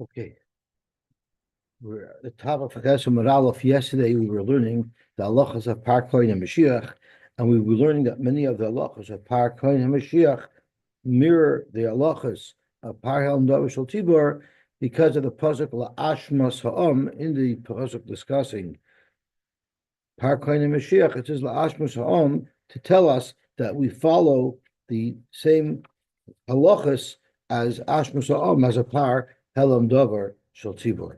Okay, we're at the top of Chesed Aleph. Yesterday we were learning the halachas of Par Cohen and Mashiach, and we were learning that many of the halachas of Par Cohen and Mashiach mirror the halachas of Par Helm Davar Tibor because of the pasuk La'ashmas Ha'am in the pasuk discussing Par Cohen and Mashiach. It says La'ashmas Ha'am to tell us that we follow the same halachas as Ashmas Ha'am as a Par Helm Davar Tibor.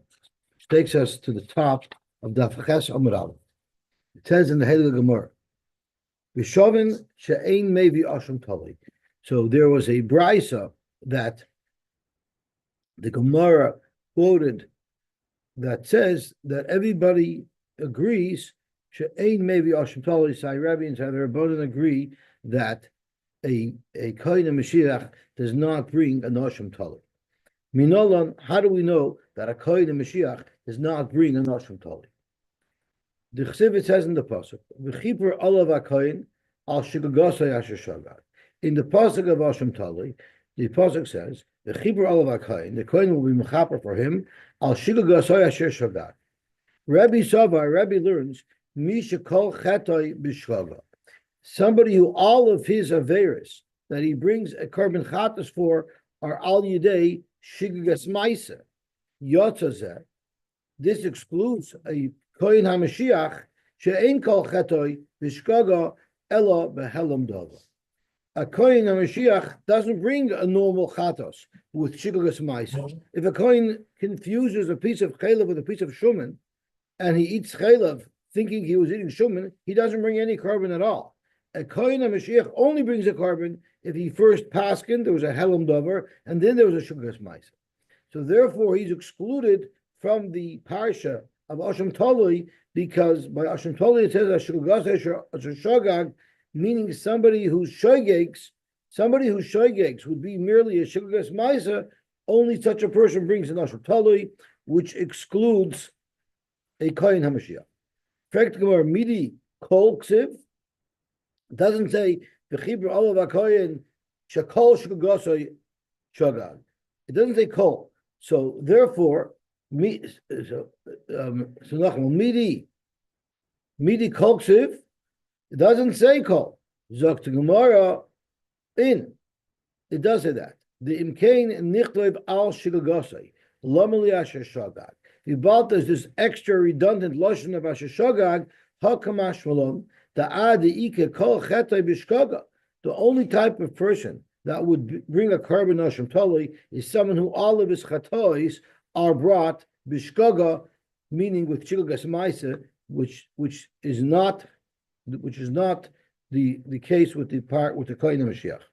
Takes us to the top of Daf Ches Amud Aleph. It says in the Heilige Gemara, "V'shovin she'ein mevi asham tali." So there was a brisa that the Gemara quoted that says that everybody agrees she'ein mevi asham tali. Sai Rabbi and Sai Rabbanan agree that a Cohen and Mashiach does not bring an asham tali. Minolan, how do we know that a Cohen and Mashiach does not bring an asham tali? The Chsiv says in the pasuk, "V'chipur olav haKohen al shigagasay asher shagad." In the pasuk of asham tali, the pasuk says, "V'chipur olav haKohen." The Kohen will be mechaper for him al shigagasay asher shagad. Rabbi Savar, Rabbi learns misha kol chetay b'shgaga. Somebody who all of his averis that he brings a korban chatas for are al yidei shigagas ma'isa yotzazeh. This excludes a Kohen HaMashiach she'ein kol chetoy b'shgaga ela behelam dava. A Kohen HaMashiach doesn't bring a normal chatos with shigagas ma'isa. If a Kohen confuses a piece of chaylev with a piece of shuman, and he eats chaylev thinking he was eating shuman, he doesn't bring any korban at all. A Kohen HaMashiach only brings a korban if he first paskin, there was a helam davar, and then there was a shigagas ma'isa. So therefore, he's excluded from the parsha of Asham Tolui, because by Asham Tolui it says Shogag, meaning somebody who shogegs would be merely a Shigagas Maisa. Only such a person brings an Asham Tolui, which excludes a Kohen HaMashiach. Fact Gemara Midi Kol Ksiv doesn't say V'chibur olav haKohen shekol Shigagas Shogag. It doesn't say Kol. So therefore, midi kolksiv. It doesn't say kol. Zok to Gemara in. It does say that the imkain nichtlev al shigagasei lamali asher shagag. The Balta is this extra redundant lashon of asher shagag hakamash malon the ad ike kol chetay b'shgaga. The only type of person that would bring a korban asham tali is someone who all of his chatois are brought bishkaga, meaning with shigagas ma'isa, which is not the case with the Kohen Mashiach.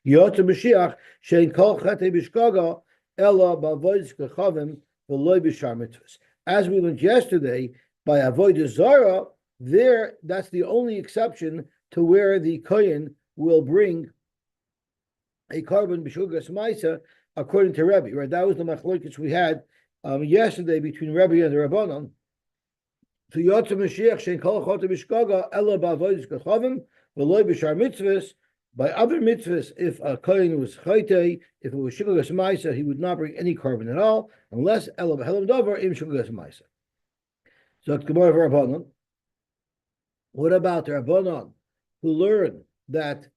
Yotze Mashiach shein kol chatei bishkaga ella b'avodas kechavim v'loy b'shar mitzvos. As we learned yesterday, by avodas zara, there that's the only exception to where the Kohen will bring a korban b'shugas ma'isa, according to Rebbe. Right, that was the machlokes we had yesterday between Rebbe and the Rabbanon. To Yotze Mashiach shein kol chotei b'shgaga ela b'avodas kechavim v'loy b'shar mitzvos. By other mitzvahs, if a kohen was chaytei, if it was shugas ma'isa, he would not bring any korban at all, unless ela b'helam davar im shugas ma'isa. So it's Gemara for Rabbanon. What about the Rabbanon who learn that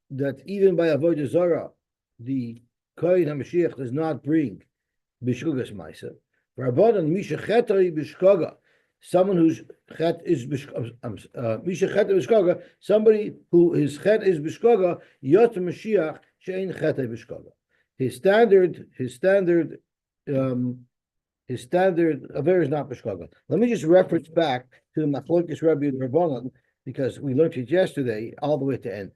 even by avodah zara, the Kohen HaMashiach does not bring b'shugas ma'isa? Rabbanan misha chetay b'shkaga, someone whose chet is misha chetay b'shkaga, somebody who his chet is b'shkaga, yot Mashiach she'ein chetay b'shkaga. His standard aver is not b'shkaga. Let me just reference back to the machlokes Rabbi and Rabbanan, because we learned it yesterday all the way to the end.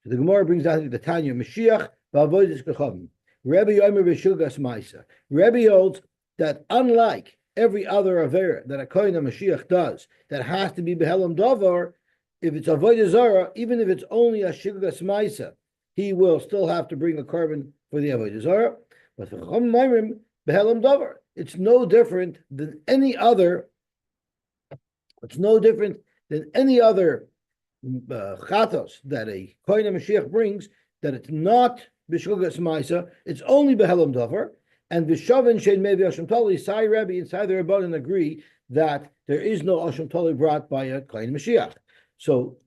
So the Gemara brings out the Tanya Mashiach v'avodas kechavim. Rebbe Yomer b'shugas ma'isa. Rebbe holds that unlike every other avera that a Kohen HaMashiach does, that has to be behelam davar, if it's avodah zara, even if it's only a shugas ma'isa, he will still have to bring a korban for the avodah zara. But for Chacham Maimrim behelam davar, it's no different than any other. It's no different than any other chatos that a Kohen HaMashiach brings, that it's not b'shugas ma'isa, it's only behelam davar. And Vishavin Shein maybe Hashem Tali, Sai Rebbe and Sai the Rabbanan agree that there is no Hashem Tali brought by a Kohen Mashiach. So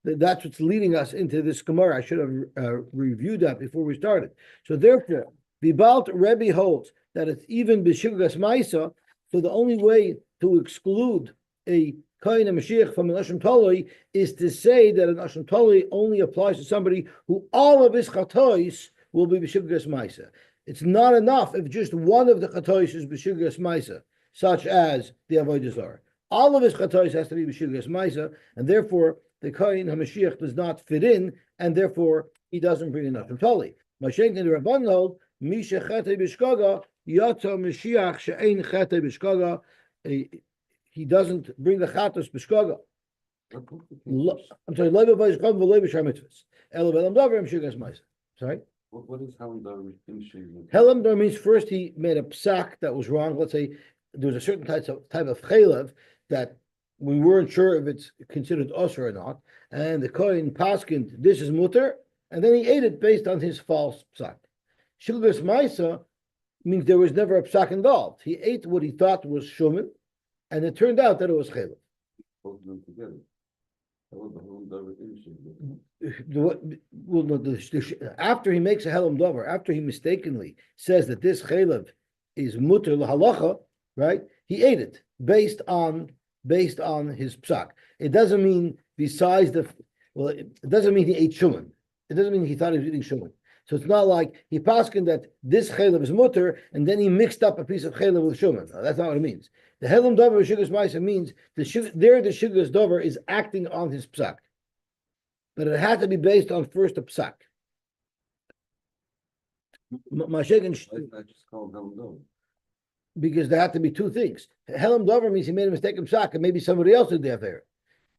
that's what's leading us into this Gemara. I should have reviewed that before we started. So therefore, Bibalt Rebbe holds that it's even B'Shugas Maisa. So the only way to exclude a Kohen Mashiach from an Hashem Tali is to say that an Hashem Tali only applies to somebody who all of his chatois will be B'Shugas Maisa. It's not enough if just one of the chatois is B'Shugas Maisa, such as the Avodah Zarah. All of his chatois has to be B'Shugas Maisa, and therefore the Kohen HaMashiach does not fit in, and therefore he doesn't bring an Hashem Tali. Mashenk and the Rabban hold, Misha Chetei B'Shkaga, Yata Mashiach She'ein Chetei B'Shkaga. He doesn't bring the Chatos B'Shkaga. I'm sorry, Leiba B'Shkaga V'Leiba Shar Mitzvahs. Elo B'Elam Davar B'Shugas Maisa. Sorry? What is Helam Davar finishing? Helam Davar means first he made a psak that was wrong. Let's say there was a certain type of chaylev that we weren't sure if it's considered usher or not, and the Cohen paskind this is mutter, and then he ate it based on his false psak. Shilgas Maisa means there was never a psak involved. He ate what he thought was shuman, and it turned out that it was chaylev. Both of them together. After he makes a helam davar, after he mistakenly says that this chaylev is mutter lahalacha, right? He ate it based on his psak. It doesn't mean it doesn't mean he ate shuman. It doesn't mean he thought he was eating shuman. So it's not like he paskin that this chaylev is mutter and then he mixed up a piece of chaylev with shuman. No, that's not what it means. The helam davar shugas ma'isa means the shugas davar is acting on his psak, but it has to be based on first a psak. Because there had to be two things. Helam davar means he made a mistake in psak, and maybe somebody else did the affair.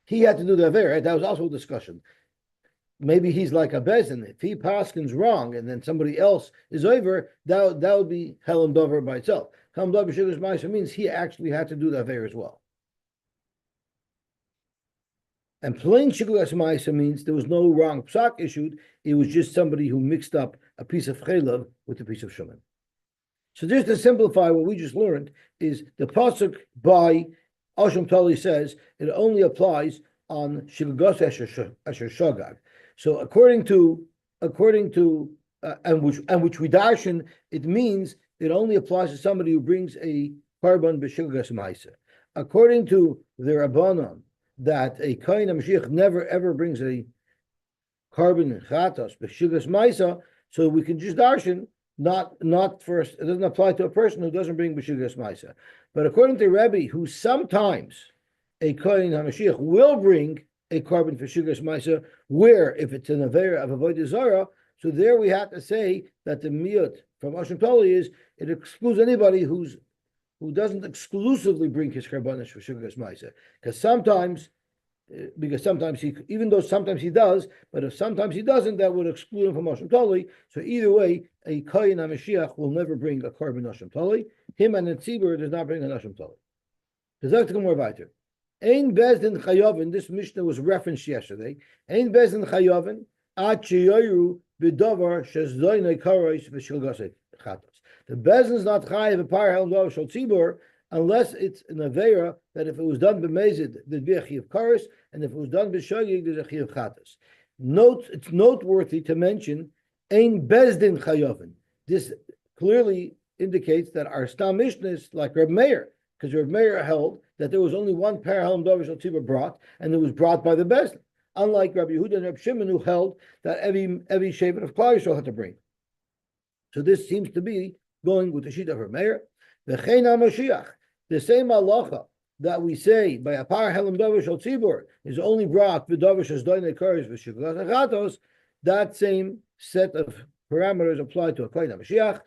He had to do the affair. Right? That was also a discussion. Maybe he's like a bezin. If he paskins wrong and then somebody else is over, that would be helam davar by itself. Helam davar shugas ma'isa means he actually had to do the affair as well. And plain shugas ma'isa means there was no wrong psak issued. It was just somebody who mixed up a piece of chaylev with a piece of shuman. So just to simplify what we just learned is the pasuk by Hashem Tali says it only applies on shilgos asher shagag. So according to which we darshan, it means it only applies to somebody who brings a korban b'shilgas ma'isa. According to the Rabbanon, that a Kohen HaMashiach never ever brings a korban chatos b'shilgas ma'isa, so we can just darshan not first. It doesn't apply to a person who doesn't bring b'shilgas ma'isa. But according to Rebbe, who sometimes a Kohen HaMashiach will bring a korban for shugas ma'isa, where if it's an avera of avodah zarah, so there we have to say that the miyut from Hashem Tali is it excludes anybody who doesn't exclusively bring his korbanos for shugas ma'isa, because sometimes he, even though sometimes he does, but if sometimes he doesn't, that would exclude him from Hashem Tali. So either way, a Kohen HaMashiach will never bring a korban Hashem Tali. Him and the tzibur does not bring a Hashem Tali. Gesagt more weiter. Ein bezdin chayovin. This Mishnah was referenced yesterday. Ein bezdin chayovin ad sheyoru b'davar shezdoinei karois v'shilgasei chatos. The bezdin is not chayav a par helam davar shel tzibur unless it's an avera that if it was done b'mezid there'd be a chiyuv karos, and if it was done b'shogig there's a chiyuv chatos. It's noteworthy to mention ein bezdin chayovin. This clearly indicates that our Stam Mishnah is like Reb Meir, because Reb Meir held that there was only one pair helam davar shel tzibur brought, and it was brought by the bezdin. Unlike Rabbi Yehuda and Reb Shimon, who held that every shevet of Klal Yisrael had to bring. So this seems to be going with the sheet of Reb Meir. V'chein HaMashiach, the same halacha that we say by a par helam davar shel tzibur is only brought v'davar shezdoinei karos v'shilgasei chatos. That same set of parameters apply to a Kohen HaMashiach.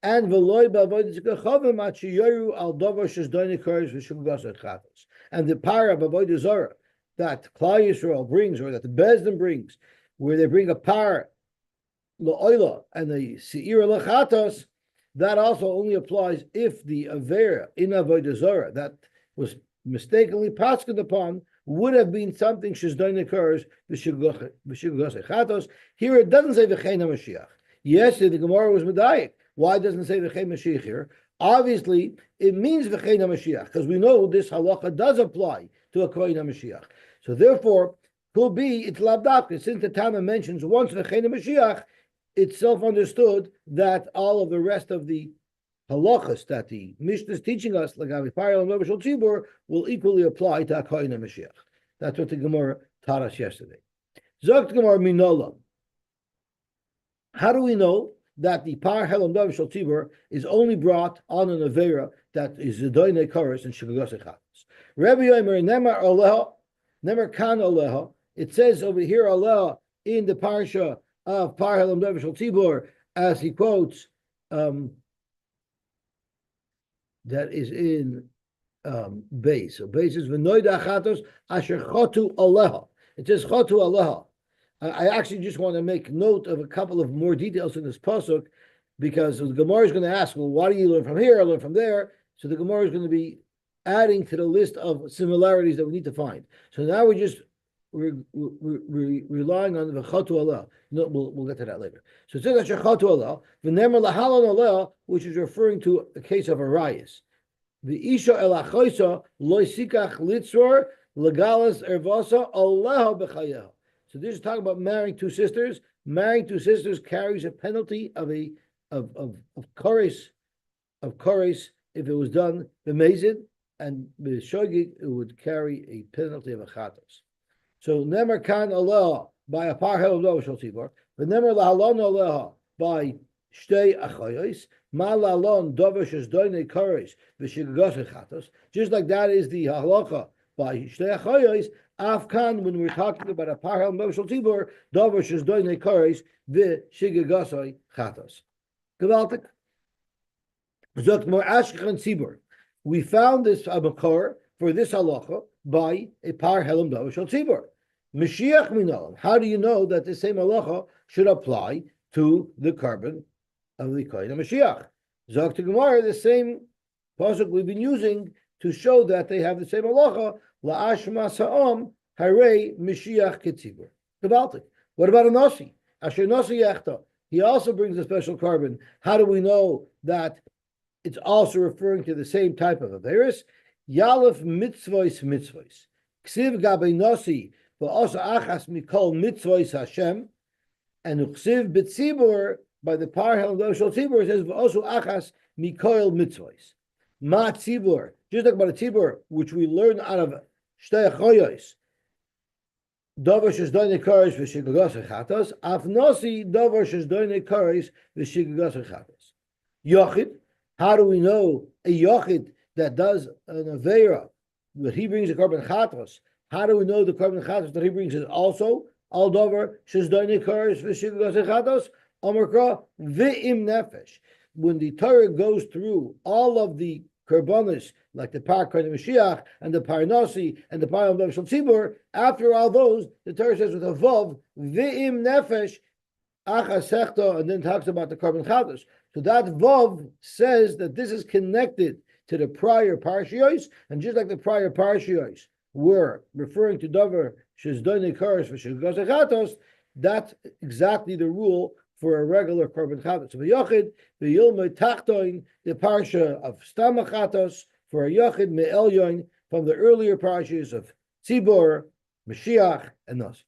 And v'loy b'avodah chavim atchiyoru al davar shezdoinei karos v'shilgasei chatos. And the par of avodah zarah that Klal Yisrael brings, or that the bezdin brings, where they bring a par la'oila and the se'ira lechatos, that also only applies if the avera in avodah zarah that was mistakenly paskened upon would have been something shezdoinei karos v'shilgasei chatos. Here it doesn't say v'chein HaMashiach. Yes, the Gemara was medayik Why doesn't it say v'chein Mashiach here? Obviously, it means v'chein Mashiach because we know this halacha does apply to a Kohen Mashiach. So therefore, could be it's labdafka. Since the Tana mentions once v'chein Mashiach, it's self-understood that all of the rest of the halachas that the Mishnah is teaching us, like Avipayel and Rebbe Tzibur, will equally apply to a Kohen Mashiach. That's what the Gemara taught us yesterday. Zogt Gemara Minolam. How do we know that the Par Helam Dav Shal Tzibur is only brought on an Avera that is Zedoine Karas and Shigagos Echatas? Rabbi Yomer Nemar Aleha, Nemar Kan Aleha. It says over here Aleha in the parsha of Par Helam Dav Shal Tzibur, as he quotes, that is in Beis. So Beis is V'noida Achatos Asher Chotu Aleha. It says Chotu Aleha. I actually just want to make note of a couple of more details in this pasuk, because the Gemara is going to ask, well, why do you learn from here? I learn from there. So the Gemara is going to be adding to the list of similarities that we need to find. So now we're just relying on the Chatu Allah. No, we'll get to that later. So it says Chatu Allah, v'nemer lahalon Allah, which is referring to a case of Arias. The Isha el achoisa loy sikach litzor legalas ervasa Allah b'chayeha. So this is talking about marrying two sisters. Marrying two sisters carries a penalty of kares if it was done b'mezid, and b'shogig it would carry a penalty of a chatos. So nemer kan Allah by a par hello shel tzibor, but nemer lahalon Allah by shtei achayos, ma lalon dovish is doine kares v'shigagos chatos. Just like that is the halacha by shtei achayos. Afkan, when we're talking about a parhel moshel tibur, dovish is doine kares v'shigagos chatos. Gewaltig. Zogt more ashkechan tzibur. We found this makor for this halacha by a par helam dovish tzibur. Mashiach minalam. How do you know that the same halacha should apply to the carbon of the Kohen Mashiach? Zok to Gemara, the same pasuk we've been using to show that they have the same halacha. La'ashma sa'om harei Mashiach ketzibur. Gewaltig. What about a Nasi? Asher Nasi yechta. He also brings a special carbon. How do we know that it's also referring to the same type of averis? Yalef mitzvos. Ksiv gabe Nasi. But also achas mikol mitzvos Hashem, and uksiv b'tzibur by the parhel and shel tzibur says also achas mikol mitzvos. Ma tzibur, just like about a tzibur which we learn out of shtei choyos. Davar shes doine kares v'shigagos echatos. Afnosi davar shes doine kares v'shigagos echatos. Yochid. How do we know a yochid that does an avera that he brings a carbon chatos? How do we know the carbon chatos that he brings is also al dover shizdoini kares v'shigagos echatos amarkra v'im nefesh? When the Torah goes through all of the karbonis, like the par Kohen Mashiach and the par Nasi and the par Amdav Shel Tzibur, after all those, the Torah says with a vav v'im nefesh achas sechta, and then talks about the carbon chatos. So that vav says that this is connected to the prior parshios, and just like the prior parshios were referring to davar shizdoine kares v'shigagos echatos, that's exactly the rule for a regular carbon chatos. So v'yochid v'yilmei tachtoin, the parsha of stam chatos, for a yochid me'elyon from the earlier parshas of Tzibor, Mashiach, and Nasi.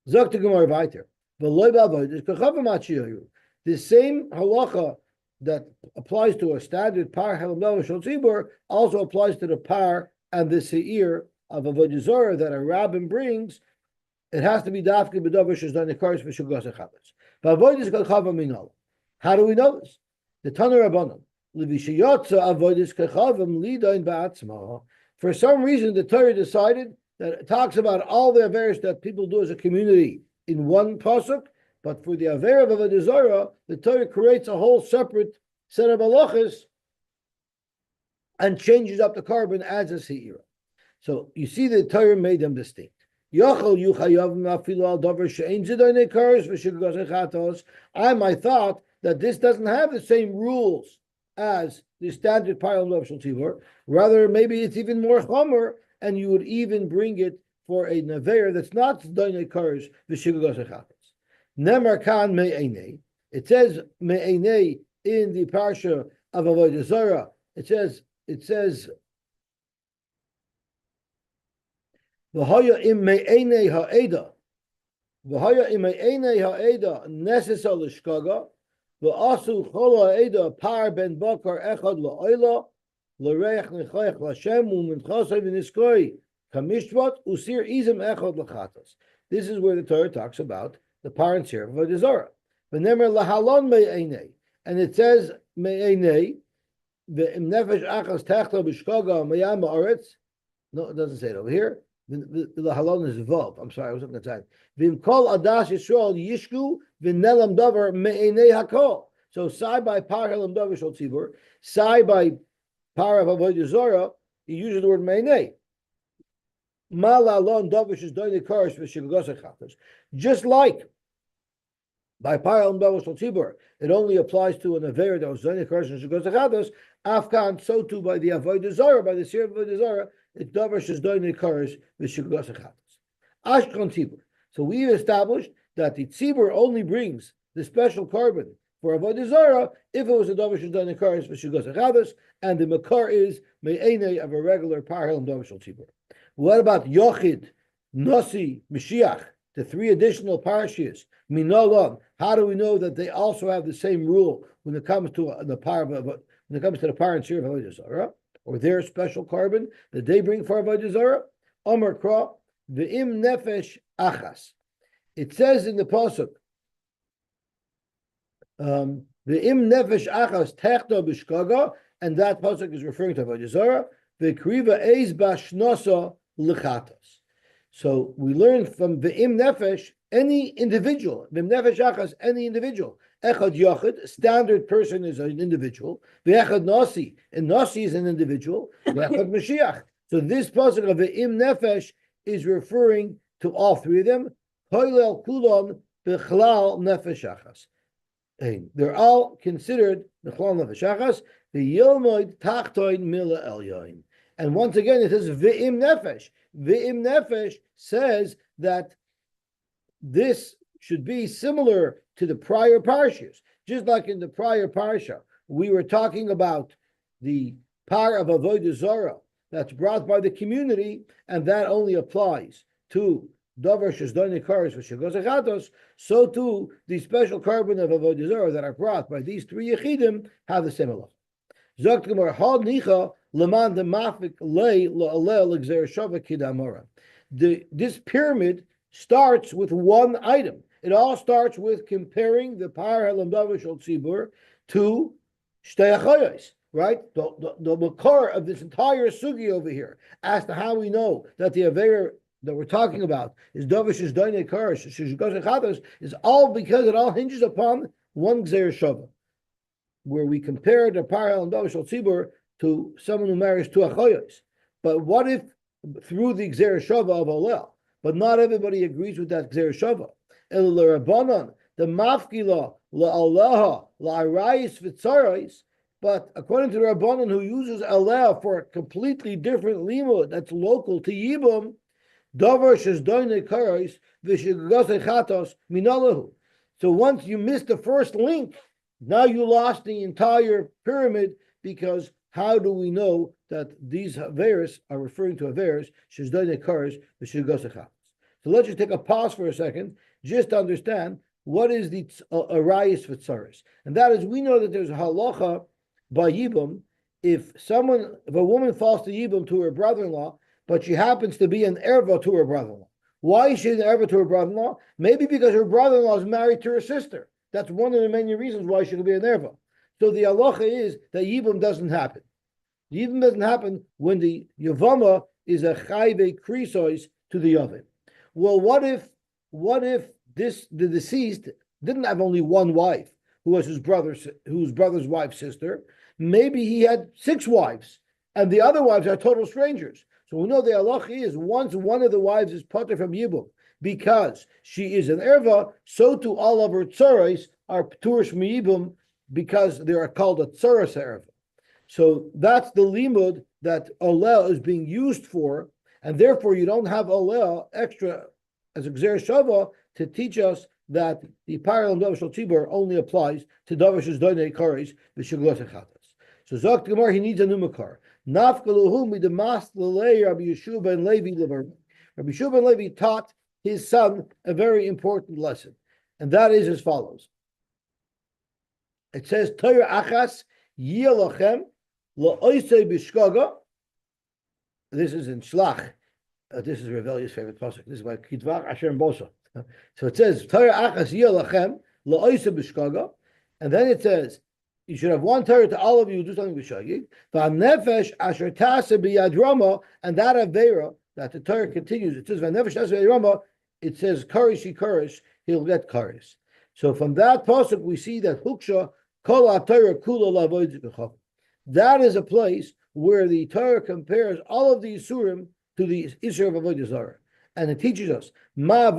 Zok to Gemara weiter. V'loy b'avodos k'chavim achiyayu. The same halacha that applies to a standard par helam shel tzibur also applies to the par and the seir of avodah zarah that a rabbin brings. It has to be dafke b'davar shezdan nekaris v'shugos echavetz. But avodas k'chava minol. How do we know this? The Tana Rabbanan l'vishayotza avodas k'chavim lidain ba'atzma. For some reason, the Torah decided that it talks about all the averos that people do as a community in one pasuk, but for the aver of avodah zarah, the Torah creates a whole separate set of halachas and changes up the carbon, adds a seira. So you see the Torah made them distinct. I might thought that this doesn't have the same rules as the standard Payal Lov Shel Tivor. Rather, maybe it's even more chomer, and you would even bring it for a naver that's not Dainei Karish v'Shigagos Echatos. Nemar Kan Me'enei. It says Me'enei in the parsha of Avodah Zarah. It says, V'haya im me'enei ha'eda, v'haya im me'enei ha'eda nesesa l'shkaga, v'asu chol ha'eda par ben bakar echad la'oila, l'reich nechoich l'Hashem u'minchasai v'niskoi kamishvat usir izim echad l'chatas. This is where the Torah talks about the parents here of Avodah Zarah. V'nemer lahalon me'enei, and it says me'enei, ve'im nefesh achas techta b'shkaga meyam ha'aretz. No, it doesn't say it over here. The halon is vav. I'm sorry, I was looking at that. Vim kol adas Yisrael yishku v'nelam davar me'enei hakol. So sai by par helam davar shol tzibur, sai by par of avodah zarah, he uses the word me'enei. Mal alon davar she's doing the karish v'shivgos echatos. Just like by par helam davar shol tzibur, it only applies to an aver that was doing the karish v'shivgos echatos. Afkan, so too by the avodah zarah, by the sir of avodah zarah. It davar is doing the karish v'shiglas echatos. Ashkon tzibur. So we established that the tzibur only brings the special carbon for avodah zarah if it was a davar is doing the karish v'shiglas echatos, and the makar is me'enei of a regular parhelam davar shel tzibur. What about Yochid, Nasi, Mashiach, the three additional parashiyos? Minolon. How do we know that they also have the same rule when it comes to the par when it comes to the par and shir of avodah zarah? Or their special carbon that they bring for avodah zarah? Omer kra ve'im nefesh achas. It says in the pasuk, ve'im nefesh achas techta b'shkaga, and that pasuk is referring to avodah zarah. Ve'kriva eis bashnosa l'chatas. So we learn from ve'im nefesh, any individual, ve'im nefesh achas, any individual. Echad Yochid, standard person is an individual. Ve'echad Nasi, and Nasi is an individual. Ve'echad Mashiach. So this pasuk of Ve'im Nefesh is referring to all three of them. Hoylel Kulon B'chlal Nefesh Achas. They're all considered B'chlal Nefesh Achas. Ve'yilmoid Tachtoin Mila Elyoin. And once again, it says Ve'im Nefesh. Ve'im Nefesh says that this should be similar to the prior parshas. Just like in the prior parsha, we were talking about the par of avodah zarah that's brought by the community, and that only applies to davar shezdoni kares v'shegos echatos. So too, the special carbon of avodah zarah that are brought by these three yechidim have the same halacha. Zokt gemara had nicha leman demafik lei la'alel l'gzer shava kidamora. This pyramid starts with one item. It all starts with comparing the par helam davar shel tzibur to shtei achayos, right? The makar of this entire sugi over here, as to how we know that the aver that we're talking about is davar shezdonei karish sheshigos echados, is all because it all hinges upon one gzer shava, where we compare the par helam davar shel tzibur to someone who marries two achayos. But what if through the gzer shava of olel? But not everybody agrees with that gzer shava. The mafkila la'alaha la'arayis v'tzarais, but according to the Rabbanon who uses Allah for a completely different limud that's local to Yibum, davar shezdonei karais v'shegos echatos minalahu. So once you missed the first link, now you lost the entire pyramid, because how do we know that these averis are referring to averis shezdonei karais v'shegos echatos? So let's just take a pause for a second, just to understand what is the arayis v'tzaris. And that is, we know that there's a halacha by Yibum, if a woman falls to Yibum to her brother-in-law, but she happens to be an erva to her brother-in-law. Why is she an erva to her brother-in-law? Maybe because her brother-in-law is married to her sister. That's one of the many reasons why she could be an erva. So the halacha is that Yibum doesn't happen. Yibum doesn't happen when the Yavama is a chayve krisois to the Yavim. Well, what if the deceased didn't have only one wife, who was whose brother's wife's sister? Maybe he had 6 wives, and the other wives are total strangers. So we know the halacha is, once one of the wives is pater from Yibum because she is an erva, so too all of her tzaros are p'turish miyibum because they are called a tzaros erva. So that's the limud that olel is being used for, and therefore you don't have olel extra as a gzer shava to teach us that the parallel Davar Shal Tzibur only applies to Davar Shal Doinei Kares v'Shiglos Echatas. So Zok Gemara, he needs a new makar. Nafkaluhu midamas l'lei Rabbi Yeshua ben Levi lever. Rabbi Yeshua ben Levi taught his son a very important lesson, and that is as follows. It says, Torah achas yilachem la'oisei b'shkaga. This is in Shlach. This is Rebellious favorite pasuk. This is by Kidvar Asher Bosa. So it says, Torah achas yilachem la'oisei b'shkaga. And then it says, you should have one Torah to all of you who do something b'shagig. V'anefesh asher tase b'yad rama, and that avera, that the Torah continues. It says, V'anefesh tase b'yad rama, it says, Karish, he'll get Karis. So from that pasuk, we see that Huksha, that is a place where the Torah compares all of the Isurim to the Isur of Avodah Zarah. And it teaches us, how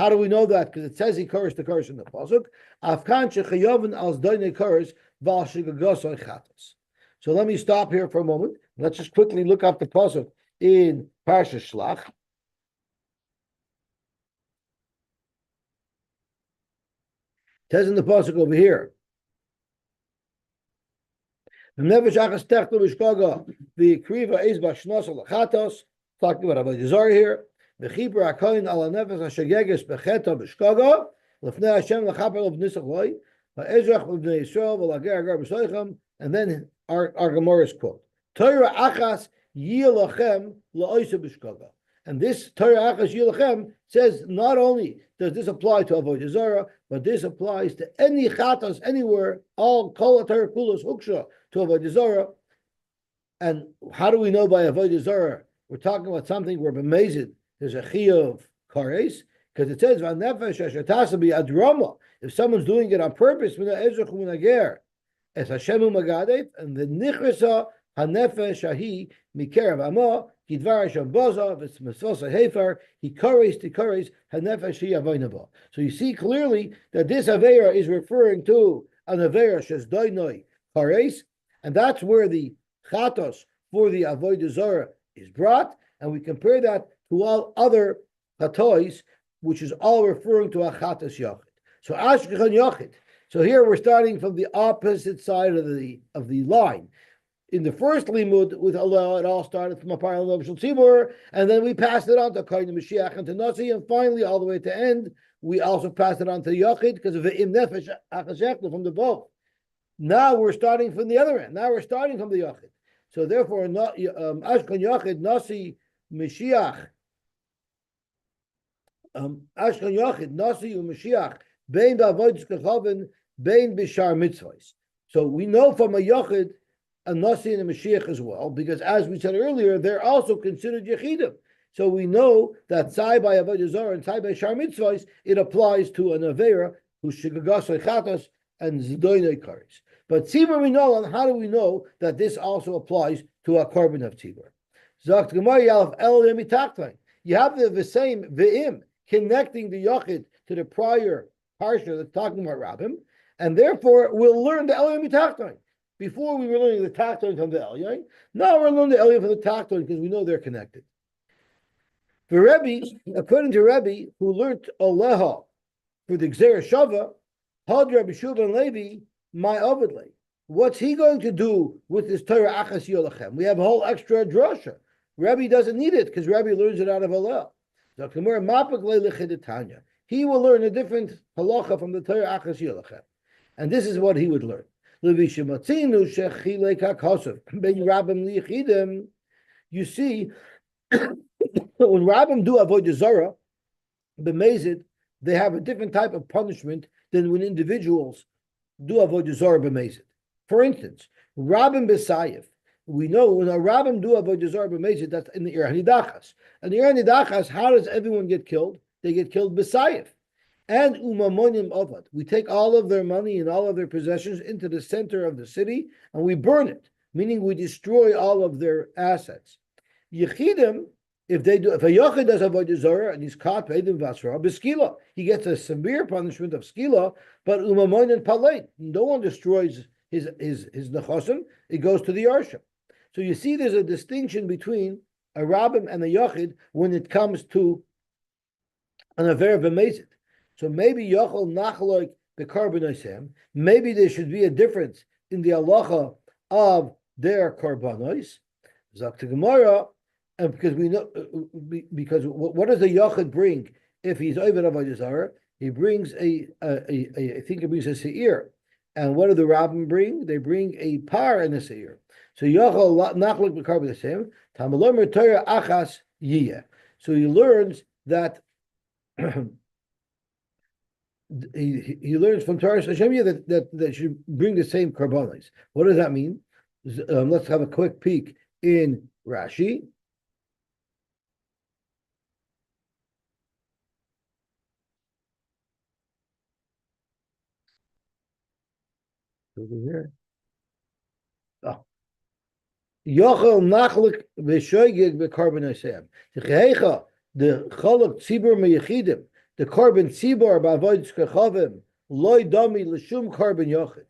do we know that? Because it says he cursed the curse in the pasuk. So let me stop here for a moment. Let's just quickly look up the pasuk in Parsha Shlach. It says in the pasuk over here, talking about Avodah Zarah here. V'chibur HaKohen ala nefesh hashageges becheta b'shkaga l'fnei Hashem l'chaper lo b'nisach loy ha'ezrach b'nei Yisrael v'lager agar b'soichem. And then our Gemara's quote, Torah achas yilachem la'oisa b'shkaga. And this Torah achas yilachem says not only does this apply to Avodah Zarah, but this applies to any chatas anywhere, all kol Torah kulos huksha to Avodah Zarah. And how do we know by Avodah Zarah? We're talking about something where b'mezid there's a chiyuv kares, because it says v'nefesh asher tasa b'yad. If someone's doing it on purpose, mina ezrach mina ger, es Hashemu magadev, and the nichrisa hanefesh ahi mikerav amah kidvar hashem baza v'tzmesosa hefer he kares tikares hanefesh hi avoynaba. So you see clearly that this aveira is referring to an aveira shes doinoi kares, and that's where the chatos for the avodah zarah is brought, and we compare that to all other chatois, which is all referring to a chatas yachid. So ashkechan yachid. So here we're starting from the opposite side of the line. In the first limud with Allah, it all started from a parallel of Tzibur, and then we passed it on to Cohen and Mashiach and to Nasi, and finally all the way to end, we also passed it on to Yachid because of the im nefesh achashechta from the both. Now we're starting from the other end. Now we're starting from the Yachid. So therefore, ashkechan yachid Nasi Mashiach. Ashkan Yachid, Nasi u'Mashiach, bein ba'avodas kechavin, bein b'shar mitzvahs. So we know from a Yachid, a Nasi and a Mashiach as well, because as we said earlier, they're also considered Yechidim. So we know that Tzai by Avodah Zarah and Tzai by Shar Mitzvahs, it applies to an Aveira who's Shigagas Chatas and Zidoinei Kares. But Tzibur we know, and how do we know that this also applies to a Korban of Tzibur? Zakt Gemara Yalef El Yemitaktain. You have the same Ve'im, connecting the Yachid to the prior parsha that's talking about Rabbim, and therefore we'll learn the Elyon Mitachton. Before we were learning the Tachton from the Elyon, now we're learning the Elyon from the Tachton because we know they're connected. For Rebbe, according to Rebbe, who learned Aleha for the Gzera Shava, Had Rabbi Shuban Levi, my Ovidle. What's he going to do with this Torah Achas Yolachem? We have a whole extra drasha. Rebbe doesn't need it because Rebbe learns it out of Allah. He will learn a different halacha from the Torah Achas Yolachem. And this is what he would learn. You see, when Rabbim do Avodah Zarah, b'mezid, they have a different type of punishment than when individuals do Avodah Zarah b'mezid. For instance, Rabbim b'sayif, we know when a Rabbim do Avodah Zarah b'mezid, that's in the Ir Hanidachas. And the Ir Hanidachas, how does everyone get killed? They get killed b'sayif. And umamonim avad. We take all of their money and all of their possessions into the center of the city and we burn it, meaning we destroy all of their assets. Yechidim, if a Yachid does Avodah Zarah and he's caught Eidim Vasra, b'skila, he gets a severe punishment of skila, but umamonim paleit. No one destroys his nechosim, it goes to the Yarsha. So you see there's a distinction between a rabbim and a yachid when it comes to an aver v'mezid. So maybe yachol nachloik the karbonosem. Maybe there should be a difference in the halacha of their karbonos. Zakta Gemara, and because we know, because what does a yachid bring if he's over avodah zarah? He brings I think he brings a seir. And what do the rabbim bring? They bring a par and a seir. So yachol nachloik the karbonosem. Tamalomer Torah achas yiyeh. So he learns that he learns from Torah Hashem that should bring the same karbonos. What does that mean? Let's have a quick peek in Rashi. Over here. Oh. Yochel nachlik v'shoygig v'karbonosem. The chalak tzibur meyechidim. The carbon tzibur b'avodas kechavim loy dami l'shum carbon yochid.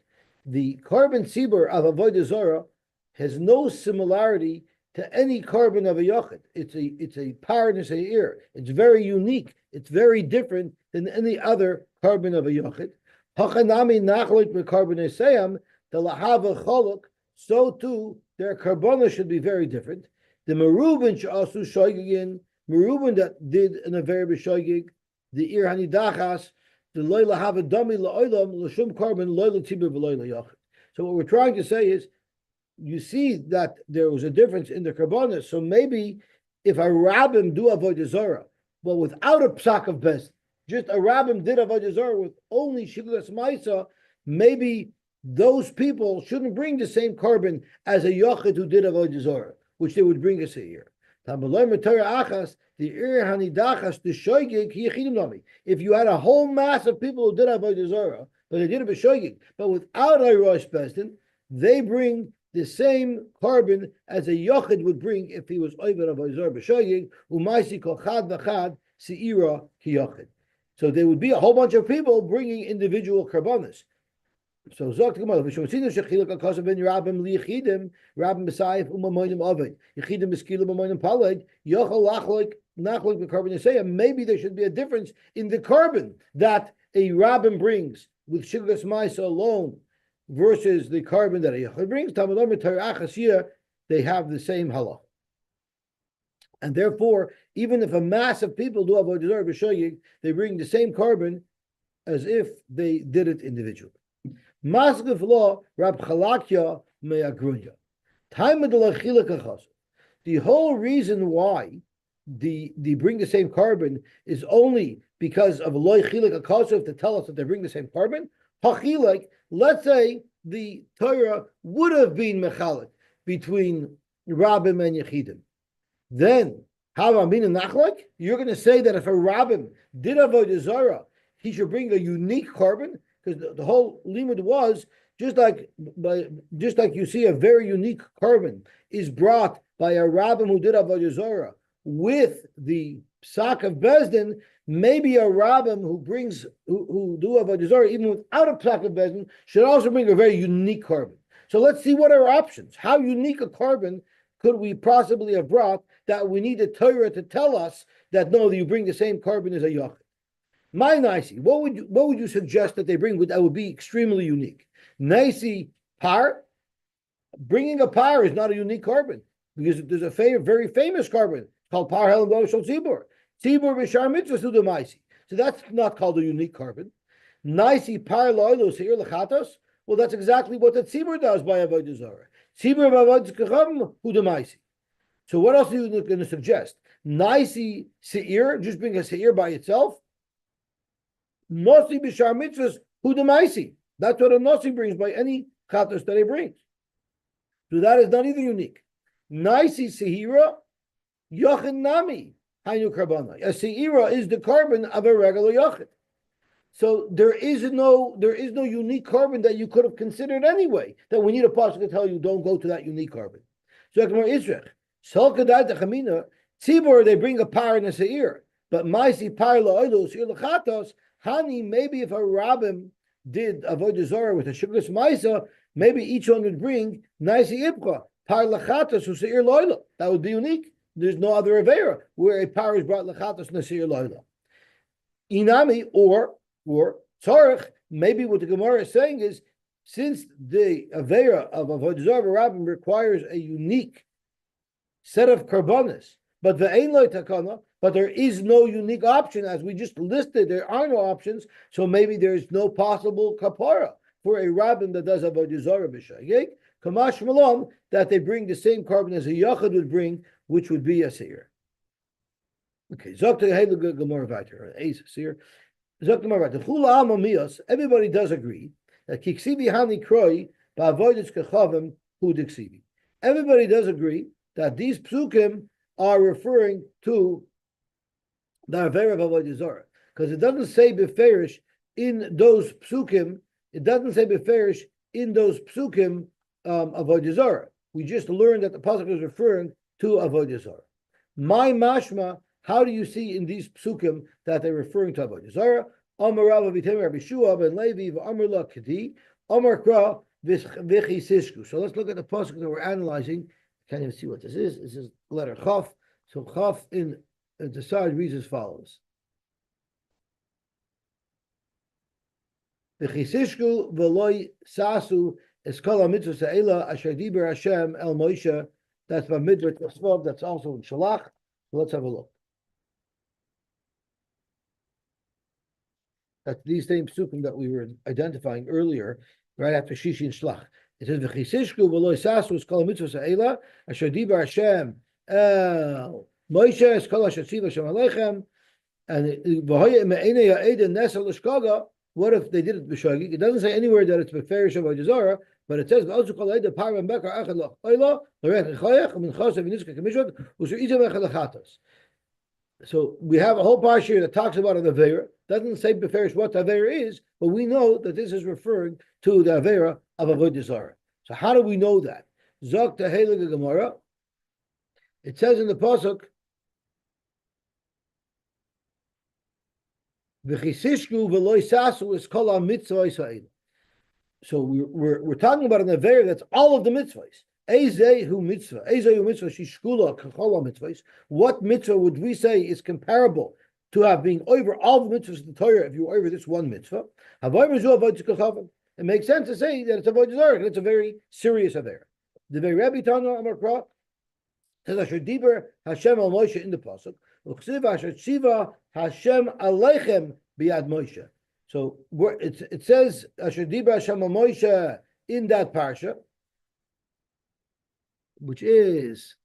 The carbon tzibur of avodah zarah has no similarity to any carbon of a yochid. It's a par and a ear. It's very unique. It's very different than any other carbon of a yochid. Hachanami nachlik v'karbonosem the lahava chalak. So too their carbona should be very different. The merubin she'asu shoygigin, merubin that did in a very b'shoygig. The ir hanidachas, the loyla have a dummy la'olam l'shum carbon loyla tibur v'loyla yachid. So what we're trying to say is, you see that there was a difference in the karbonos. So maybe if a rabbim do avodah zarah, but without a psak of best, just a rabbim did avodah zarah with only shiglas ma'isa, maybe those people shouldn't bring the same carbon as a yachid who did avodah zarah, which they would bring a seir. If you had a whole mass of people who did avodah zarah, but they did it b'shoigig, but without a rosh bestin, they bring the same carbon as a yochid would bring if he was over avodah zarah b'shoigig. Umaisi kol chad v'chad seira ki yochid. So there would be a whole bunch of people bringing individual karbonos. So Zok Gemara, v'shomsinu shechilak akasav ben Rabbim liyichidim, Rabbim b'sayif u'mamoinim ovid, yichidim b'skilu b'mamoinim paled, yochel lachloik nachloik b'karbonosem. Maybe there should be a difference in the carbon that a Rabbim brings with shiglas ma'isa alone versus the carbon that a yochel brings. Tamalom Torah achas here, they have the same halach, and therefore, even if a mass of people do avodah zarah b'shoyig, they bring the same carbon as if they did it individually. Masgef law Rab Chalakya me'agrunya. Time of the lachilak achas. The whole reason why they bring the same carbon is only because of a loy chilak achasov to tell us that they bring the same carbon. Hachilak. Let's say the Torah would have been mechalik between Rabbim and Yechidim. Then Havamin and Nachlak. You're going to say that if a Rabbim did avodah zarah, he should bring a unique carbon. Because the whole limud was just like you see a very unique carbon is brought by a rabbin who did avodah zarah with the psak of bezdin. Maybe a rabbin who do avodah zarah even without a psak of bezdin should also bring a very unique carbon. So let's see what are our options. How unique a carbon could we possibly have brought that we need the Torah to tell us that no, you bring the same carbon as a yachid? My Nasi, what would you suggest that they bring that would be extremely unique? Nasi par, bringing a par is not a unique carbon because there's a very famous carbon called par helen shel tzibur. Tzibur b'shar mitzvahs to the Nasi. So that's not called a unique carbon. Nasi par lo'ilo seir lechatos. Well, that's exactly what the tzibur does by avodah zarah. Tzibur b'avodas kechavim hu demaisi. So what else are you going to suggest? Nasi seir, just bring a seir by itself. Nasi b'shar mitzvahs hu demaisi. That's what a nasi brings by any chatos that he brings. So that is not either unique. Nasi sehira yachid nami hainu karbana. A sehira is the carbon of a regular yachid. So there is no unique carbon that you could have considered anyway. That we need a pasuk to tell you don't go to that unique carbon. So Israel, tzibur they bring a par and a seir, but ma'isi par la'olos seir lechatos. Hani, maybe if a rabbim did avodah zarah with a shugras ma'isa, maybe each one would bring nasi ibcha par lechatos useir loyla. That would be unique. there's no other avera where a par is brought lechatos nasir loyla. Inami or tzarich. Maybe what the Gemara is saying is, since the avera of avodah zarah rabbim requires a unique set of karbonis, but the ein loy takana, but there is no unique option, as we just listed. There are no options, so maybe there is no possible kapara for a rabbin that does avodah zarah b'shayik. Kamash malom, that they bring the same carbon as a yachad would bring, which would be a seir. Okay, Zok to Heilige Gemara weiter, a seir. Zok to Gemara weiter. Chula amamios. Everybody does agree that kiksivi hani kroi ba'avodas kechavim hu diksivi. Everybody does agree that these psukim are referring to the avera of avodah zarah, because it doesn't say beferish in those psukim. It doesn't say beferish in those psukim avodah zarah. We just learned that the pasuk is referring to avodah zarah. My mashma. How do you see in these psukim that they're referring to avodah zarah? Amar Rav Avitem Rabbi Shua ben Levi v'Amar La Kedi Amar Kra v'Chisishku. So let's look at the pasuk that we're analyzing. Can't even see what this is. This is letter Chaf. So Chaf in the side reads as follows: V'Chisishku v'Loi Sasu Eskala Mitzvah Se'ela Asher Diber Hashem El Moshe. That's by Midbar Tosvav. That's also in Shalach. So let's have a look. That's these same psukim that we were identifying earlier, right after Shishi and Shlach. It says, "V'chisishku v'lo isasu es kol mitzvah se'ela asher dibar Hashem el Moshe es kol asher tziva Hashem aleichem and v'hoye me'enei ha'eden nesa l'shkaga." What if they did it b'shagig? It doesn't say anywhere that it's beferish of avodah zarah, but it says v'alzu kol ha'eden par ben bekar echad l'chayla l'rech l'chayach u'minchas v'nitzka k'mishvat u'su'item echad l'chatas. So we have a whole parsha here that talks about an avera. Doesn't say beferish what the avera is, but we know that this is referring to the avera of avodah zarah. So how do we know that? Zok to Heilige Gemara. It says in the pasuk, "V'chisishku v'lo isasu es kol ha'mitzvah Yisrael." So we're talking about an avera that's all of the mitzvahs. Ezehu mitzvah, Ezehu mitzvah, shishkula kachol mitzvahs. What mitzvah would we say is comparable to have been over all the mitzvahs of the Torah if you were over this one mitzvah? It makes sense to say that it's avodah zarah, and it's a very serious affair. The very Rabbi Tana Amar Kra says Asher Diber Hashem al Moshe in the pasuk, Uksiv Asher Tziva Hashem Aleichem Biad Moshe. So it says Asher Diber Hashem al Moshe in that parsha, which is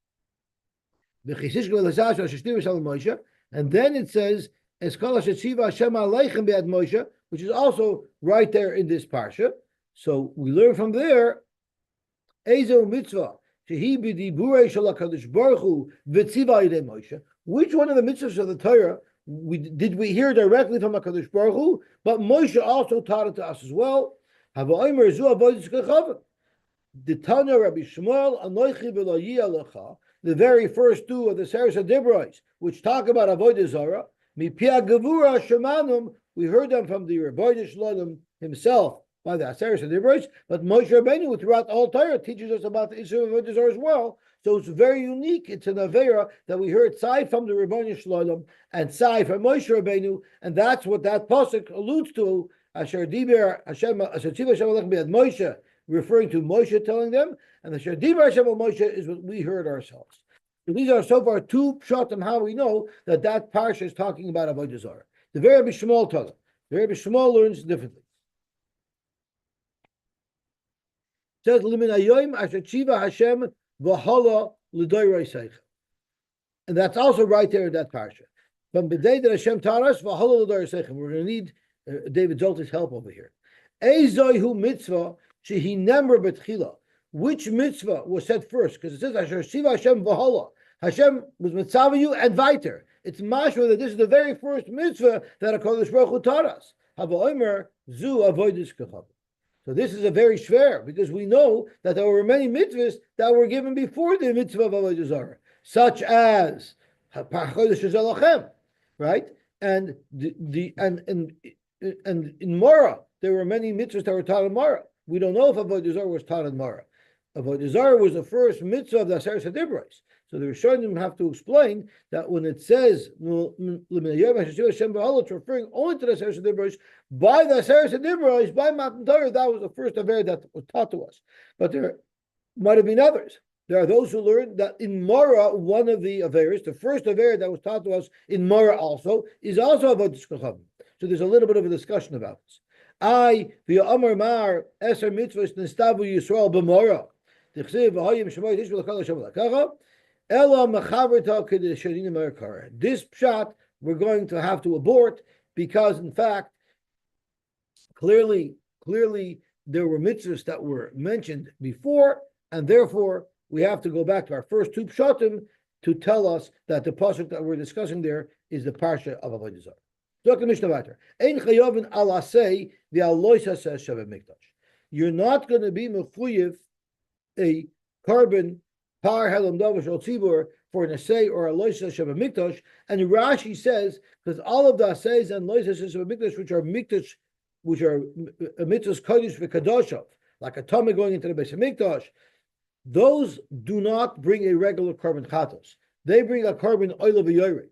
and then it says Moshe, which is also right there in this parsha. So we learn from there Ezo mitzvah which one of the mitzvahs of the Torah did we hear directly from HaKadosh Baruch Hu, but Moshe also taught it to us as well. The Tanya Rabbi Shmuel, Anoichi v'lo alecha, the very first two of the Seres HaDibros, which talk about avodah zarah, mipia gevura shemanum, we heard them from the Rebbeinu Shalom himself by the Seres HaDibros, but Moshe Rabbeinu throughout the whole Torah teaches us about the issue of avodah zarah as well. So it's very unique. It's an avera that we heard side from the Rebbeinu Shalom and side from Moshe Rabbeinu, and that's what that pasuk alludes to. Asher diber Hashem, Asher tziva Hashem alechem biad Moshe, referring to Moshe telling them, and the Shadibar Hashem of Moshe is what we heard ourselves. So these are so far two pshatim how we know that that parsha is talking about avodah zarah. The very Rabbi Shmuel tells it. The Rabbi Shmuel learns differently. It says Limin Hayoim Asher Tziva Hashem v'Hala L'Doyrei Seicha, and that's also right there in that parsha. From the day that Hashem taught us v'Hala L'Doyrei Seicha, we're going to need David Zolta's help over here. Eizoihu mitzvah. Which mitzvah was said first? Because it says Asher Shiva Hashem V'Hala. Hashem was mitzvah you and weiter. It's mashma that this is the very first mitzvah that HaKadosh Baruch Hu taught us. Havoimer zu avoidus kechavim. So this is a very shver, because we know that there were many mitzvahs that were given before the mitzvah of avodah zarah, such as Chodesh Zalachem, right? And and in Mora there were many mitzvahs that were taught in Mora. We don't know if avodah zarah was taught in Mara. Avodah zarah was the first mitzvah of the Seres HaDibros. So the Rishonim have to explain that when it says it's referring only to the Aseret Dibros, by the Aseret Dibros, by Matan Torah, that was the first Aver that was taught to us. But there might have been others. There are those who learned that in Mara, one of the Averis, the first Aver that was taught to us in Mara also, is also about Kochavim. So there's a little bit of a discussion about this. The Amar Mar Eser Mitzvahs Nistavu Yisrael b'Mara. This pshat we're going to have to abort because, in fact, clearly there were mitzvahs that were mentioned before, and therefore we have to go back to our first two pshatim to tell us that the pasuk that we're discussing there is the parsha of Avodah Zarah. You're not going to be mechuyev a carbon par helam davar shel tzibur for an asay or a loisa sheva mikdash, and Rashi says because all of the asays and loisas sheva mikdash, which are mitzvahs kodesh v'kadoshav, like a tummy going into the Beis Hamikdash, those do not bring a regular carbon chatos. They bring a carbon oil v'yored,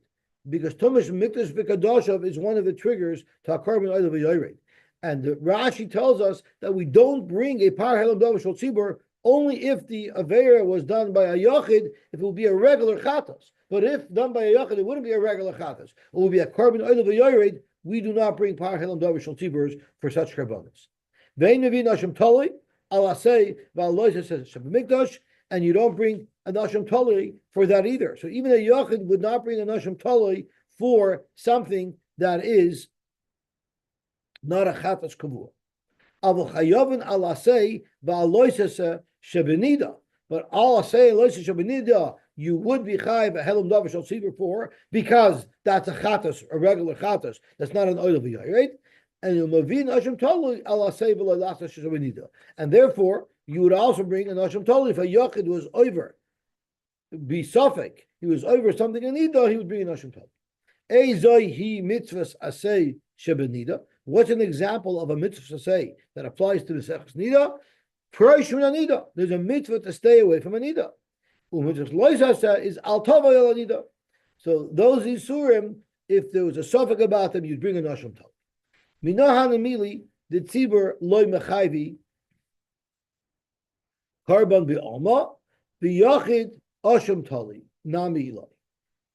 because tumish mikdash v'kadoshav is one of the triggers to a carbon oil v'yored. And Rashi tells us that we don't bring a par helam davar shel tzibur only if the Avera was done by a Yachid, if it will be a regular Chatos. But if done by a Yachid, it wouldn't be a regular Chatos. It will be a carbon oil of a Yored. We do not bring Par Helam Davar Shel Tziburs for such Karbonis. Vein Nevi Nashim Toli, Allah say, Va'aloisa says Shabbat Mikdash, and you don't bring a Nashim Toli for that either. So even a Yachid would not bring a Nashim Toli for something that is not a Chatos Kavua. Avol Chayovin Allah say, Va'aloisa Shebenida, but Allah say Shebenida, you would be chayv a helam davar shel tzibur for, because that's a chatos, a regular chatos. That's not an oil of the right? And you mavin asham tolu Allah say v'loilasa shebenida, and therefore you would also bring an asham tolu if a yachid was over, be sofek, he was over something in nida, he would bring an asham tolu. Ezoi he mitzvahs asay shebenida. What's an example of a mitzvah asay that applies to the sechus nida? There's a mitzvah to stay away from a nida. Is al tova nida. So those isurim, if there was a suffix about them, you'd bring a nashim tov. Minahan emili the tzibur loy mechayvi karban bi'alma biyachid asham tali nami ilai.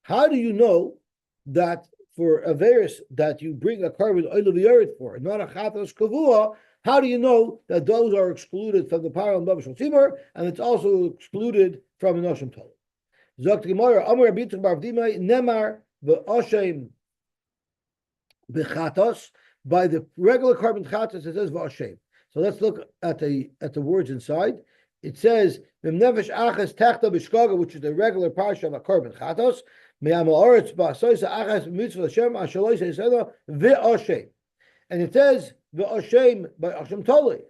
How do you know that for Averis that you bring a carbon oil of the earth for, not a chatas kavua? How do you know that those are excluded from the Par Helam Davar Shel Tzibur, and it's also excluded from an Osham Tol? Zok Gemara, Amar Rabbi Yitzchak bar Avdimai, Nemar v'Oshem b'Chatos. By the regular carbon chatos, it says v'Oshem. So let's look at the words inside. It says V'Nefesh Achas Techta B'Shkaga, which is the regular parsha of a carbon chatos. Me'amal Oretz Ba'asoisa Achas Mitzvah Hashem Ashaloi Seiseda v'Oshem. And it says v'Oshem by Oshem Toli.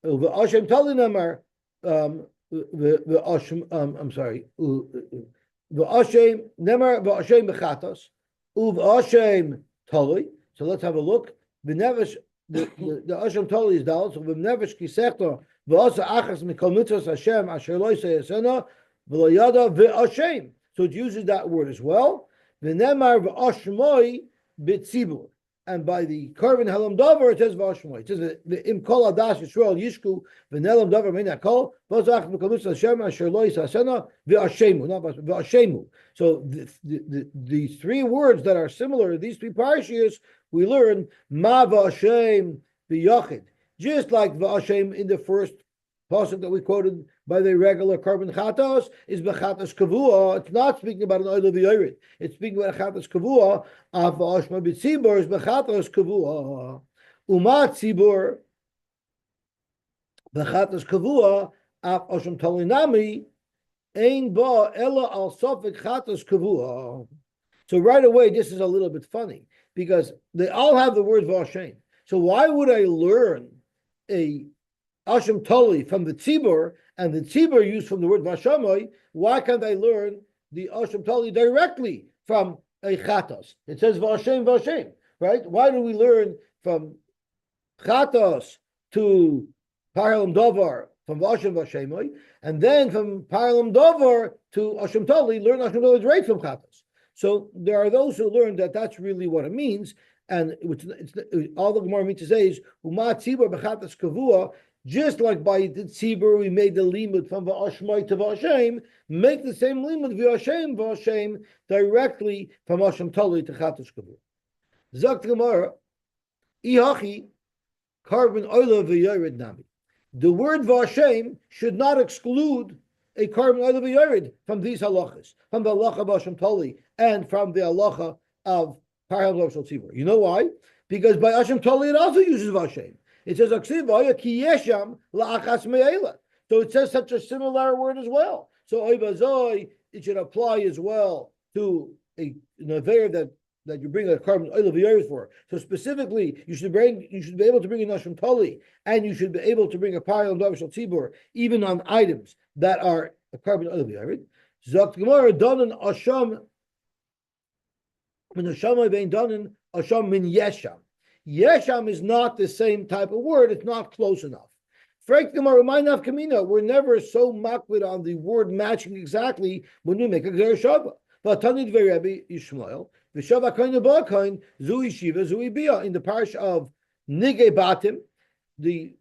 V'Oshem Toli Namar v'Oshem. I'm sorry. V'Oshem Namar v'Oshem b'Chatos u'v'Oshem Toli. So let's have a look. V'Nefesh the Oshem Toli is down. So v'Nefesh Kisechta v'Osa Achas Mikol Mitzvos Hashem Asher Lo Yisayasena v'Lo Yada v'Oshem. So it uses that word as well. V'Nemar v'Oshmoi b'Tzibur. And by the carbon helam davar, it says v'ashmoy. It says the im kol adas Yisrael yishku v'nelam davar meina kol v'zach v'kamus Hashem asher lo yisasena v'ashemu, not v'ashemu. So the three words that are similar, these three parashiyos, we learn ma v'ashem v'yachid, just like v'ashem in the first pasuk that we quoted by the regular carbon chatos is b'chatos kavua. It's not speaking about an oil of yored. It's speaking about a chatos kavua. Av ashma b'tzibur is b'chatos kavua. Uma tzibur b'chatos kavua av asham talinami ein ba ella al sofik chatos kavua. So right away, this is a little bit funny because they all have the word v'ashem. So why would I learn a Asham Toli from the Tzibur, and the Tzibur used from the word Vashamoy? Why can't I learn the Asham Toli directly from a Chatos? It says Vashem, Vashem, right? Why do we learn from Chatos to Par Helam Davar from Vashem Vashemoi, and then from Paralam Dover to Hashem Tali, learn Hashem Tali right from Chatas. So there are those who learn that that's really what it means, and all the Gemara means to say is Uma Tzibur Bechatas Kavua. Just like by the Tzibur, we made the limud from V'ashmai to V'ashem, make the same limud V'ashem directly from Hashem Tali to Chatas Kavua. Zakt Gemara, Ihachi, carbon oil v'yored nami. The word V'ashem should not exclude a carbon oil v'yored from these halachas, from the halacha of Hashem Tali and from the halacha of Parham Shal Tzibur. You know why? Because by Hashem Tali it also uses V'ashem. It says Aksivaya ki yesham la'achas me'ela. So it says such a similar word as well. So oivazoi, it should apply as well to an affair that you bring a carbon oil of yours for. So specifically, you should be able to bring a Nashim Tali, and you should be able to bring a Paril and Davashal Tzibur, even on items that are a carbon oil of yorid. Zakt Gemara donen asham min asham bein donen asham min yesham. Yesham is not the same type of word, it's not close enough. We're never so makbid on the word matching exactly when we make a Gzer Shava. But Tanid Ve'Rebbe Yishmael, V'Shava Koin Ba'Koin, Zui Shiva, Zui Bia. In the parish of Nige Batim, the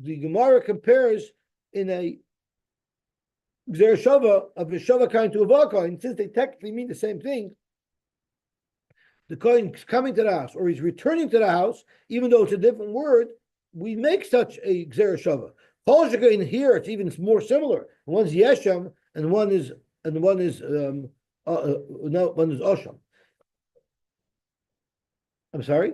Gemara compares in a Gzer Shava of V'Shava Koin to a Ba'Koin, since they technically mean the same thing. The Kohen is coming to the house, or he's returning to the house, even though it's a different word, we make such a Gzer Shava. In here, it's even more similar. One's Yesham, and one is Osham. I'm sorry?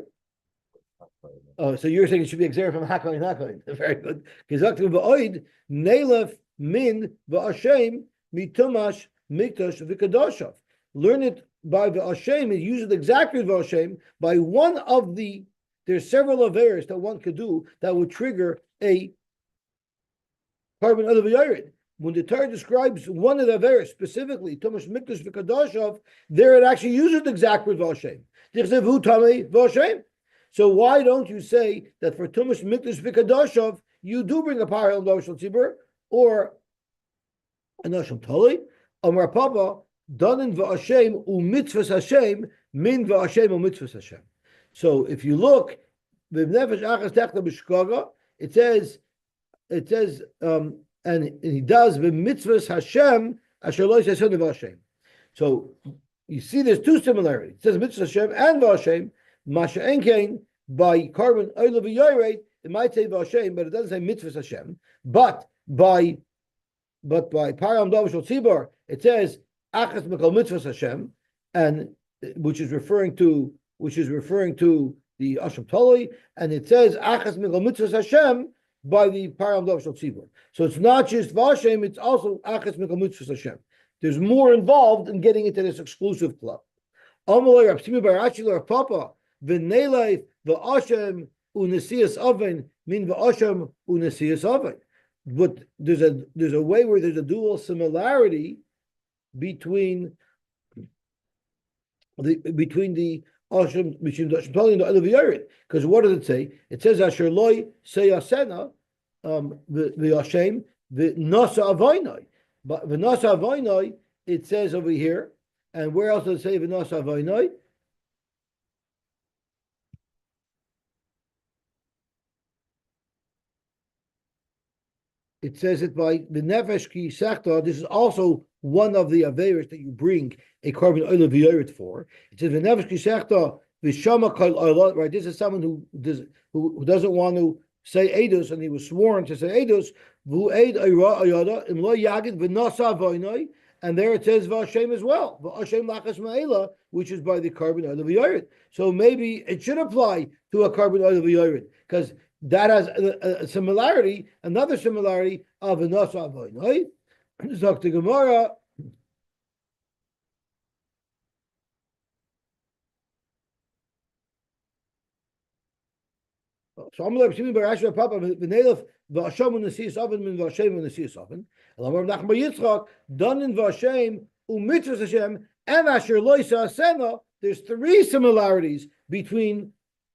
Oh, so you're saying it should be Gzer from Hakoin Hakoin. Very good. Kizaktim v'oid, Nelef min v'ashem mitumash mikdash v'kadoshav. Learn it by V'ashem, it uses exactly V'ashem by one of there's several averes that one could do that would trigger a carbon of Yared. When the Torah describes one of the averes specifically, Tumash Mikdash V'Kadoshav, there it actually uses the exact word V'ashem. So why don't you say that for Tumash Mikdash V'Kadoshav, you do bring a Paril and Davashal Tzibur, or a Nashim Tali, Amar Papa, Danin v'Hashem u'mitzvahs Hashem min v'Hashem u'mitzvahs Hashem. So if you look, v'nefesh achas techna b'shkaga, it says, and he does v'mitzvahs Hashem asher lo yisaseh v'Hashem. So you see, there's two similarities. It says mitzvahs Hashem and v'Hashem. Masha enkein by carbon oil v'yored, it might say v'Hashem, but it doesn't say mitzvahs Hashem. But by Param Davashal Tzibur, it says Achas Mikol Mitzvahs Hashem, and which is referring to the Asham Toli, and it says Achas Mikol Mitzvahs Hashem by the Param Davashal Tzibur. So it's not just Vashem; it's also Achas Mikol Mitzvahs Hashem. There's more involved in getting into this exclusive club. Amalei Rav Shimi bar Ashi Rav Papa v'nelei v'Ashem u'nesias oven min v'Ashem u'nesias oven. But there's a way where there's a dual similarity between the Asham between the Asham and the Olav Yared. Because what does it say? It says Asher Loi Seyasena the Hashem the Nasa Avainai. But the Nasa Avainai, it says over here, and where else does it say the Nasa Avainai? It says it by the Nefesh Ki Sechta. This is also one of the Averis that you bring a carbon oil of Yared for. It says the Nefesh Ki Sechta V'Shama Kol Oil. Right, this is someone who doesn't want to say Eidos, and he was sworn to say Eidos. V'Hu Eid Ayra Ayada Im Lo Yagid V'Nasa Vaynai. And there it says V'Hashem as well, V'Hashem Lachas Ma'ela, which is by the carbon oil of Yared. So maybe it should apply to a carbon oil of Yared, because that has a similarity, another similarity of a Nasa Vaynai. Dr. Gemara. So I'm like Shimi bar Asher Papa v'Nelef v'Hashem u'Nesias Oven min v'Hashem u'Nesias Oven. Elamar Nachman bar Yitzchak Danin v'Hashem u'Mitzvahs Hashem and Asher Lo Yisasena. There's three similarities between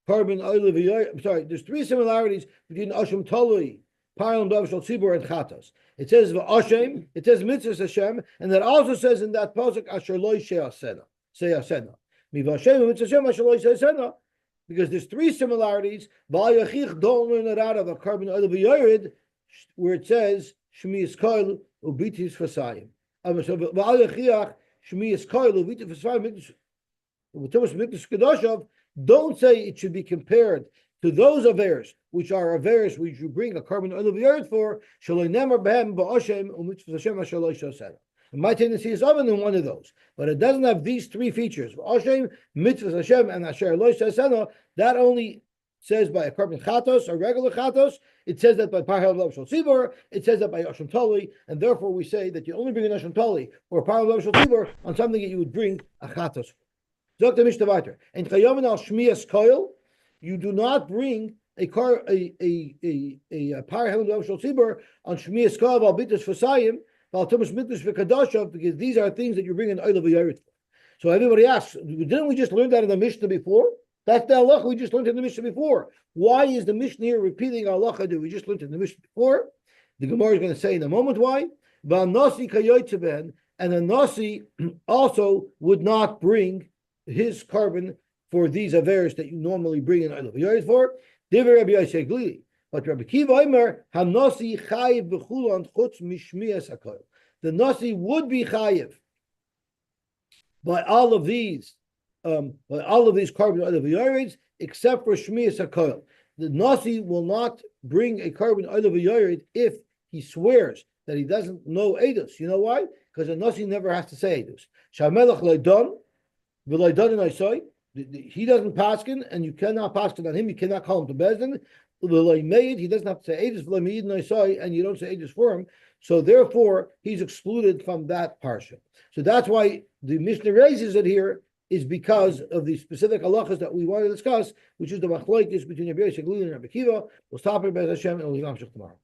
carbon oil of Yared. I'm sorry. There's three similarities between Asham Tolui, Parim Davshal Tzibur and Chatos. It says V'Ashem, it says Mitzvahs Hashem, and that also says in that pasuk Asher Lo She'asena, Se'asena. Mivashem Mitzvah Hashem Asher Lo She'asena. Because there's three similarities. Don't learn it out of a carbon oil of where it says Shmi Iskoil Ubitis Fasayim. So Shmi Iskoil Ubitis Fasayim. Don't say it should be compared to those averes, which are averes which you bring a carbon oil of the earth for. And my tendency is other than one of those, but it doesn't have these three features. Hashem, mitzvahs Hashem, and Asher Lo Shasena. That only says by a carbon chatos, a regular chatos. It says that by Parhel Shal Tzibur. It says that by Asham Tali, and therefore we say that you only bring an Asham Tali or Parhel Shal Tzibur on something that you would bring a chatos. Zok the Mishnah weiter. And Chayamin al Shmiyas Koil, you do not bring a Parhel Shal Tzibur on Shmiyas Koil al Bitus Fasayim. Because these are things that you bring in oil of the. So everybody asks, didn't we just learn that in the Mishnah before? That's the halacha we just learned in the Mishnah before. Why is the Mishnah here repeating halacha that we just learned in the Mishnah before? The Gemara is going to say in a moment why. Nasi and a Nasi also would not bring his carbon for these averes that you normally bring in oil of the for. But Rabbi Kiva Omer, Hanasi chayiv b'chulan chutz mishmiyas hakoil. The Nasi would be chayiv by all of these carbon oil of yoretz, except for shmiyas hakoil. The Nasi will not bring a carbon oil of yoretz if he swears that he doesn't know edus. You know why? Because the Nasi never has to say edus. Shamelach leidon v'leidon in Yosy. He doesn't paskin, and you cannot paskin on him. You cannot call him to bezdin. He doesn't have to say edus, and you don't say edus for him. So therefore, he's excluded from that parsha. So that's why the Mishnah raises it here, is because of the specific halachas that we want to discuss, which is the machlokes between Rabbi Yosy and Rabbi Kiva. We'll stop here by Hashem, and we'll tomorrow.